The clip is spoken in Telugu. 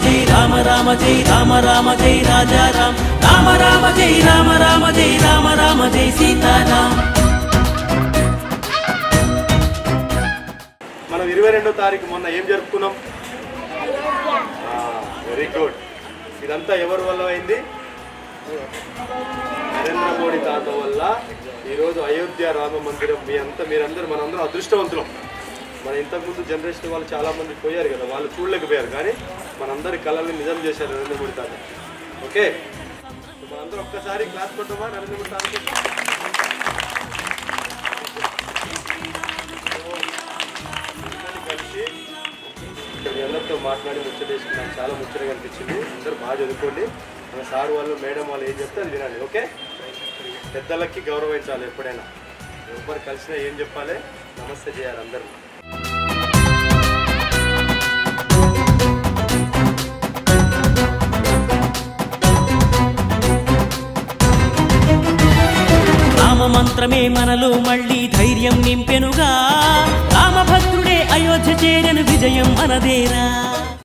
జై రామ రామ జై రామ రామ జై రాజా రామ్ రామ రామ జై రామ రామ జై రామ రామ జై సీతారాం. మనం 22వ తారీఖు మొన్న ఏం జరుపుకున్నాం? Very good. ఇదంతా ఎవరి వల్ల అయింది? నరేంద్ర మోడీ తాత వల్ల ఈరోజు అయోధ్య రామ మందిరం మీరందరూ మనందరం అదృష్టవంతులం. మన ఇంతకుముందు జనరేషన్ వాళ్ళు చాలామంది పోయారు కదా, వాళ్ళు చూడలేకపోయారు, కానీ మనందరి కళల్ని నిజం చేశారు నరేంద్ర మోడీ తాత. ఓకే, మనందరం ఒక్కసారి క్లాస్ కొట్టమా నరేంద్ర మోడీ తాతకి? కలిసి మీ అందరితో మాట్లాడి ముచ్చటేసుకుని నాకు చాలా ముచ్చటగా అనిపించింది. అందరూ బాగా చదువుకోండి. మన సార్ వాళ్ళు మేడం వాళ్ళు ఏం చెప్తే అది వినాలి. ఓకే, పెద్దలకి గౌరవించాలి. ఎప్పుడైనా ఎవరు కలిసినా ఏం చెప్పాలి? నమస్తే చేయాలి అందరూ. రామమంత్రమే మనలో మళ్ళీ ధైర్యం నింపెనుగా, రామభద్రుడే అయోధ్య చేరను విజయం మనదేరా.